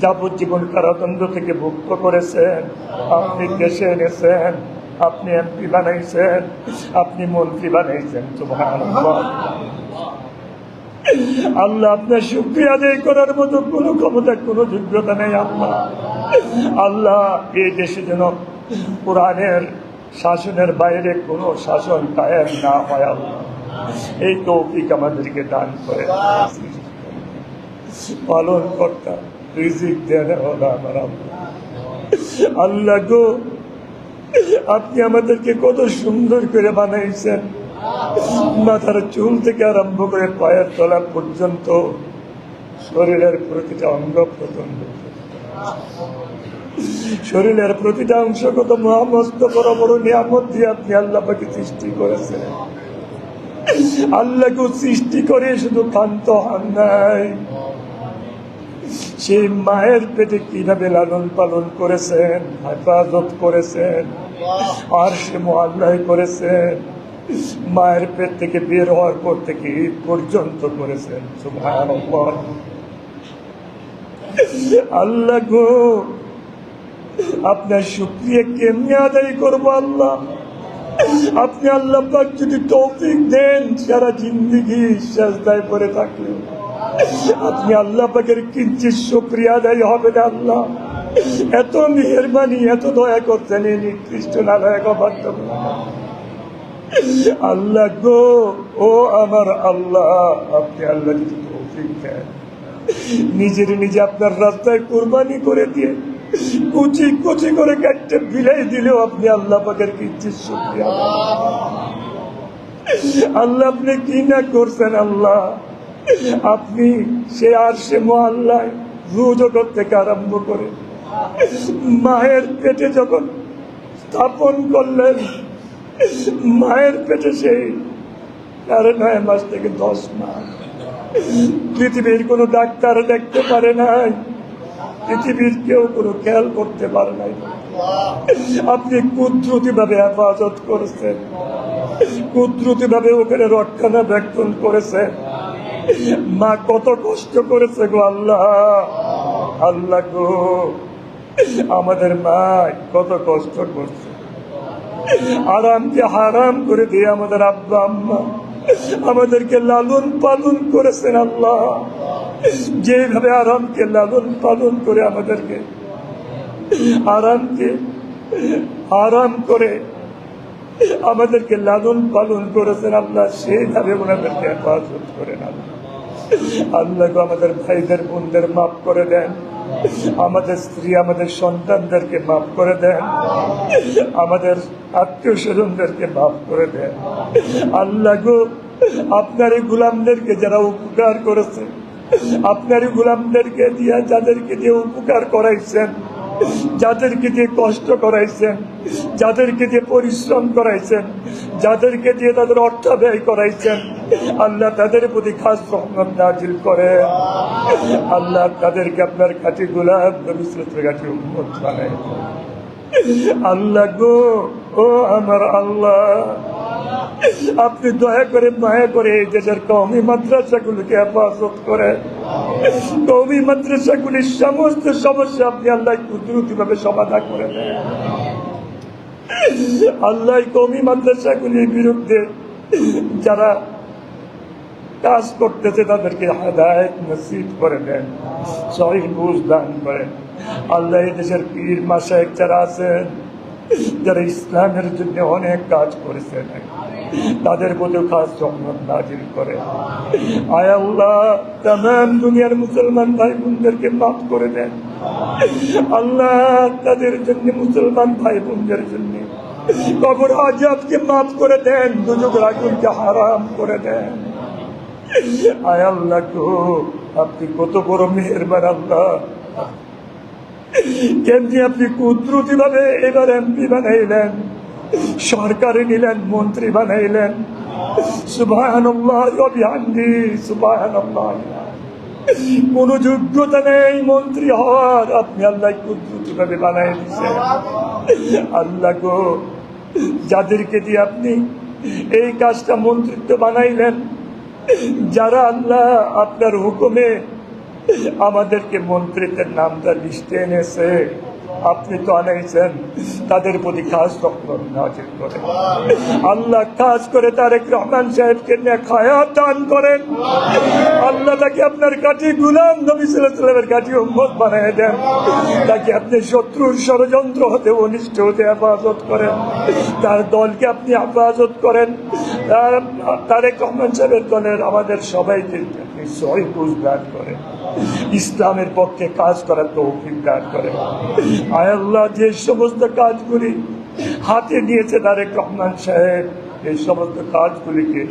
যাবজ্জীবন কারাদণ্ড থেকে মুক্ত করেছেন, আপনি দেশে এনেছেন, আপনি এমপি বানাইছেন, আপনি মন্ত্রী বানাইছেন। সুবহানাল্লাহ। আল্লাহ, আপনার শুকরিয়া আদায় করার মতো কোনো ক্ষমতা, কোনো যোগ্যতা নেই আল্লাহ। আল্লাহ, এই দেশে যেন কোরআনের শাসনের বাইরে কোনো শাসন কায়েম না হয় আল্লাহ, এই তৌফিক আমাদেরকে দান করে। পালন কর্তা, রিজিক দেওয়ার হলো আমার আল্লাহ। আল্লাহ গো, আপনি আমাদেরকে কত সুন্দর করে বানাইছেন, মাথার চুল থেকে আরম্ভ করে পায়ের তলা পর্যন্ত শরীরের প্রতিটা অঙ্গ প্রত্যঙ্গ, শরীরের প্রতিটা অংশ কত মহামস্ত বড় বড় নিয়ামত দিয়ে আপনি আল্লাহ পাকে সৃষ্টি করেছেন। আল্লাহকে সৃষ্টি করে শুধু ক্ষান্ত হন নাই, সেই মায়ের পেটে কিভাবে লালন পালন করেছেন, হেফাজত করেছেন, আর সে মোয়াল্লাই করেছেন, মায়ের পেট থেকে বের হওয়ার পর থেকে ঈদ পর্যন্ত করেছেন। সুবহানাল্লাহ। আল্লাহ গো, আপনার শুকরিয়া কেমনে আদায় করবো আল্লাহ? আপনি আল্লাহ পাক যদি তৌফিক দেন, সারা জিন্দেগি সাজদায় পড়ে থাকলেন আপনি আল্লাহ পাকের কিঞ্চিত শুকরিয়া আদায় হবে না আল্লাহ। এত মেহেরবানি, এত দয়া করছেন এই নিকৃষ্ট নালায়ক অবাধ্য আল্লাহ গো। ও আমার আল্লাহ, আপনি আল্লাহ যদি তৌফিক দেন, নিজে আপনার রাস্তায় কুরবানি করে দিয়ে কুচি কুচি করে কাটতে বিলাই দিলেও আপনি আল্লাহ পাকের কিঞ্চিত শুকরিয়া আল্লাহ। আপনি কি না করছেন আল্লাহ? আপনি সে আর সে মোয়াল্লায় রূহ জগৎ থেকে আরম্ভ করে মায়ের পেটে যখন স্থাপন করলেন, মায়ের পেটে সেই 9.5 মাস থেকে 10 মাস পৃথিবীর কোনো ডাক্তার দেখতে পারে নাই, পৃথিবীর কেউ কোনো খেয়াল করতে পারে নাই। আপনি কুদরতি ভাবে হেফাজত করেছেন, কুদরতি ভাবে ওখানে রক্ষণাবেক্ষণ করেছেন। মা কত কষ্ট করেছে গো আল্লাহ। আল্লাহ গো, আমাদের মা কত কষ্ট করছে, আরামকে হারাম করে দিয়ে আমাদের আব্বা আম্মা আমাদেরকে লালন পালন করেছেন আল্লাহ। যেভাবে আরামকে লালন পালন করে আমাদেরকে আরামকে আরাম করে আমাদেরকে লালন পালন করেছেন আল্লাহ, সেইভাবে ওনাদেরকে হেফাজত করেন আল্লাহ। আল্লাহ গো, আমাদের ভাইদের বোনদের মাফ করে দেন, আমাদের স্ত্রী আমাদের সন্তানদেরকে মাফ করে দেন, আমাদের আত্মীয় স্বজনদেরকে মাফ করে দেন। আল্লাহ গো, আপনার এই গোলামদেরকে যারা উপকার করেছে, আপনার এই গোলামদেরকে দিয়ে যাদেরকে দিয়ে উপকার করাইছেন, যাদেরকে দিয়ে কষ্ট করাইছেন, যাদেরকে দিয়ে পরিশ্রম করাইছেন, যাদেরকে দিয়ে তাদের অর্থ ব্যয় করাইছেন, আল্লাহ তাদের প্রতি খাস রহমত নাজিল করে। আল্লাহ তাদেরকে আপনার খাঁটি গোলাম, নবীর খাঁটি উম্মত বানায়। আল্লাহ গো, ও আমার আল্লাহ, আপনি দয়া করে মায়া করে এই দেশের কওমি মাদ্রাসাগুলিকে হেফাজত করেন। কওমি মাদ্রাসাগুলির সমস্ত সমস্যা আপনি আল্লাহ কুদরতি ভাবে সমাধান করে দেন। আল্লাহ কওমি মাদ্রাসাগুলির বিরুদ্ধে যারা কাজ করতেছে তাদেরকে হেদায়েত নসিব করে দেন, সহিহ বুঝ দান করেন। আল্লাহ এই দেশের পীর মাশায়েখ যারা আছেন, যারা ইসলামের জন্য অনেক কাজ করেছেন, তাদের প্রতি খাস রহমত নাজিল করে। আয় আল্লাহ, তামাম দুনিয়ার মুসলমান ভাই বোনদেরকে মাফ করে দেন আল্লাহ। তাদের জন্য, মুসলমান ভাই বোনদের জন্য কবর আযাবকে মাফ করে দেন, দুজকের আগুনকে হারাম করে দেন। আয় আল্লাহ গো, আপনি কত বড় মেহেরবান আল্লাহ। কেমনি আপনি কুদরতি ভাবে এবার এমপি বানাইলেন, সরকারে নিলেন, মন্ত্রী বানাইলেন। সুবহানাল্লাহ ওয়া বিহামদি, সুবহানাল্লাহ। কোন যোগ্যতা নেই মন্ত্রী হওয়ার, আপনি আল্লাহ কুদরতি ভাবে বানাই দিয়েছেন। আল্লাহ গো, যাদেরকে দিয়ে আপনি এই কাজটা মন্ত্রিত্ব বানাইলেন, যারা আল্লাহ আপনার হুকুমে আমাদেরকে মন্ত্রীদের নামটা লিস্টে এনেছে, আপনি তো আনাইছেন, তাদের প্রতি খাস রহমত নাযিল করেন। আল্লাহ খাস করে তারেক রহমান সাহেবকে নেক হায়াত দান করেন। আল্লাহ তাকে আপনার কাঠি গুলাম নবী সাল্লাল্লাহু আলাইহি ওয়াসাল্লামের কাঠি উম্মত বানায় দেন। তাকে আপনি শত্রুর ষড়যন্ত্র হতে অনিষ্ট হতে হেফাজত করেন, তার দলকে আপনি হেফাজত করেন। তারেক রহমান সাহেবের দলের আমাদের সবাইকে আপনি সহি বুঝ দান করেন, ইসলামের পক্ষে কাজ করার তৌফিক দান করেন। আয় আল্লাহ, যে সমস্ত কাজগুলি হাতে নিয়েছে তারেক রহমান সাহেব, এই সমস্ত কাজগুলিকে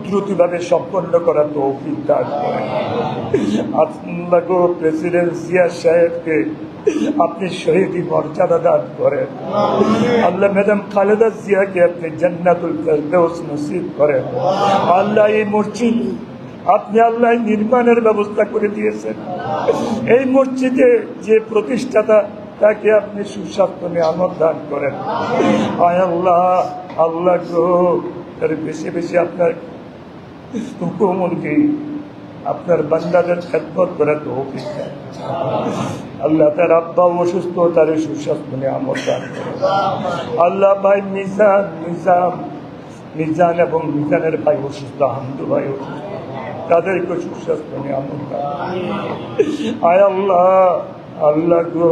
দ্রুতভাবে সম্পন্ন করার তৌফিক দান করেন। আল্লাহ গো, প্রেসিডেন্ট জিয়া সাহেবকে আপনি শহীদি মর্যাদা দান করেন। আল্লাহ ম্যাডাম খালেদা জিয়াকে আপনি জান্নাতুল ফেরদৌস নসিব করেন। আল্লাহ এই মসজিদ আপনি আল্লাহ নির্মাণের ব্যবস্থা করে দিয়েছেন। এই মসজিদে যে প্রতিষ্ঠাতা তাকে আপনি সুস্বাস্থ্য নিয়ামত দান করেন। আয় আল্লাহ, আল্লাহ গো, তার বেশি বেশি আপনার হুকুম অনুযায়ী আপনার বান্দাদের খেদমত করার তৌফিক দেন। আল্লাহ তার আব্বা অসুস্থ, তার সুস্বাস্থ্য নিয়ামত দান করেন। আল্লাহ ভাই মিজান এবং মিজানের ভাই অসুস্থ, হামদু ভাই অসুস্থ, তাদেরকে সুস্বাস্থ্য নিয়ামত দান। আয় আল্লাহ, আল্লাহ গো,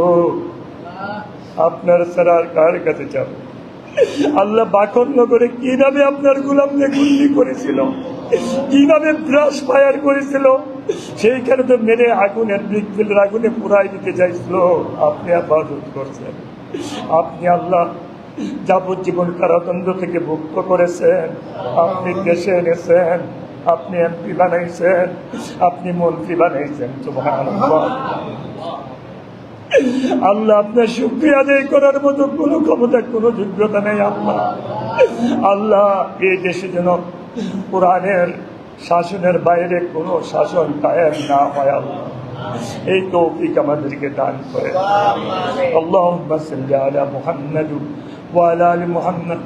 আপনার ছাড়া আর কার কাছে যাব? আল্লাহ বাকর নগরে কিভাবে আপনার গোলামকে গুলি করেছিল, কিভাবে ব্রাশ ফায়ার করেছিল, সেইখানে তো মেরে আগুনের ব্রিকফিল্ডের আগুনে পুরাই দিতে চাইছিল, আপনি হেফাজত করছেন। আপনি আল্লাহ যাবজ্জীবন কারাদণ্ড থেকে মুক্ত করেছেন, আপনি দেশে এনেছেন, আপনি এমপি বানাইছেন, আপনি মন্ত্রী বানাইছেন। সুবহানাল্লাহ। আল্লাহ, আপনার শুকরিয়া আদায় করার মতো কোনো ক্ষমতা, কোনো যোগ্যতা নেই। আল্লাহ, আল্লাহ এই দেশে যেন কোরআনের শাসনের বাইরে কোনো শাসন কায়েম না হয়, আল্লাহ এই তৌফিক আমাদেরকে দান করে। আল্লাহুম্মা সাল্লি আলা মুহাম্মাদ ওয়া আলা আলি মুহাম্মাদ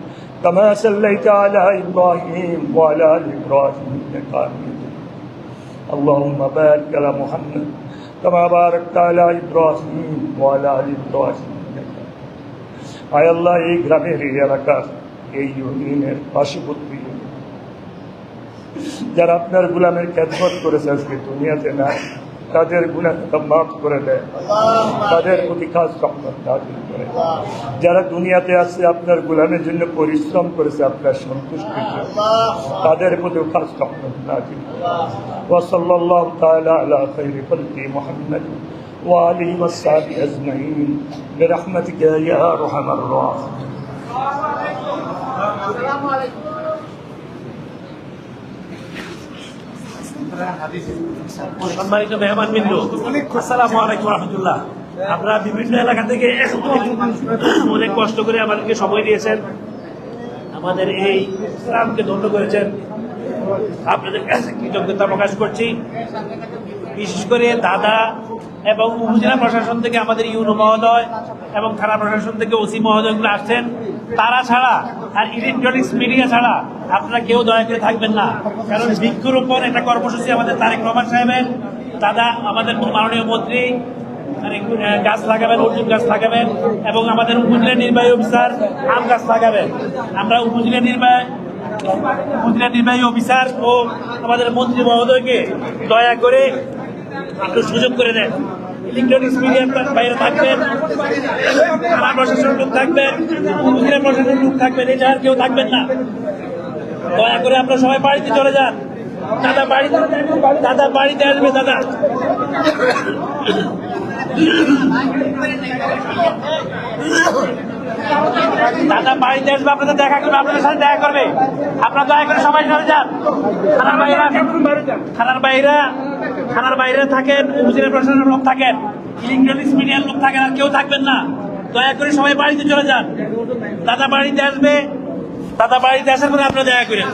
কামা সাল্লাইতা আলা ইব্রাহিম ওয়া আলা আলি ইব্রাহিম ইন্নাকা হামিদুম মাজিদ। আল্লাহুম্মা বারিক আলা মুহাম্মাদ কামা বারাকতা আলা ইব্রাহিম ওয়া আলা আলি ইব্রাহিম ইন্নাকা। আয় আল্লাহ, এই গ্রামের, এই এলাকার, এই ইউনিয়নের পার্শ্ববর্তী যারা আপনার গোলামের খেদমত করেছে আজকে দুনিয়াতে না, তাদের গুনাহকে মাফ করে দেয়, তাদের প্রতি খাস রহমত নাযিল করে। যারা দুনিয়াতে আছে আপনার গোলামের জন্য পরিশ্রম করেছে আপনার সন্তুষ্টির জন্য, তাদের প্রতি খাস রহমত নাযিল করে। ওয়া সাল্লাল্লাহু তাআলা আলা খায়রি খালকি মুহাম্মদ ওয়া আলিহি ওয়া সাহবিহি আজমাইন বিরহমাতিকা ইয়া আরহামার রাহিমিন। আসসালামু আলাইকুম। সম্মানিত মেহমানবৃন্দ, আসসালামু আলাইকুম রহমতুল্লাহ। আপনারা বিভিন্ন এলাকা থেকে অনেক কষ্ট করে আমাদেরকে সময় দিয়েছেন, আমাদের এই ইসলামকে ধন্য করেছেন, আপনাদের কাছে কৃতজ্ঞতা প্রকাশ করছি। বিশেষ করে দাদা এবং উপজেলা প্রশাসন থেকে আমাদের ইউনো মহোদয় এবং থানা প্রশাসন থেকে ওসি মহোদয়গুলো আসছেন, তারা ছাড়া আর ইলেকট্রনিক্স মিডিয়া ছাড়া আপনারা কেউ দয়া করে থাকবেন না। কারণ বৃক্ষরোপণ একটা কর্মসূচি আমাদের তারেক রহমান সাহেবের, দাদা আমাদের মাননীয় মন্ত্রী গাছ লাগাবেন, অর্জুন গাছ লাগাবেন, এবং আমাদের উপজেলা নির্বাহী অফিসার আম গাছ লাগাবেন। আমরা উপজেলা নির্বাহী অফিসার ও আমাদের মন্ত্রী মহোদয়কে দয়া করে একটু সুযোগ করে দেন। ইলেকট্রনিক্স মিডিয়ার বাইরে থাকবেন, থানা প্রশাসন লোক থাকবেন, উপজেলা প্রশাসন লোক থাকবেন, এই জায়গার কেউ থাকবেন না। দয়া করে আপনারা সবাই বাড়িতে চলে যান। দাদা বাড়িতে আসবে। দাদা বাড়িতে আসবে, আপনাদের দেখা করবে, আপনাদের সাথে দেখা করবে। আপনারা দয়া করে সবাই চলে যান। থানার বাইরে থাকেন, উপজেলা প্রশাসনের লোক থাকেন, ইলেকট্রনিক্স মিডিয়ার লোক থাকেন, আর কেউ থাকবেন না। দয়া করে সবাই বাড়িতে চলে যান। দাদা বাড়িতে আসবে, দাদা বাড়িতে আসার পরে আপনারা দেখা করেন।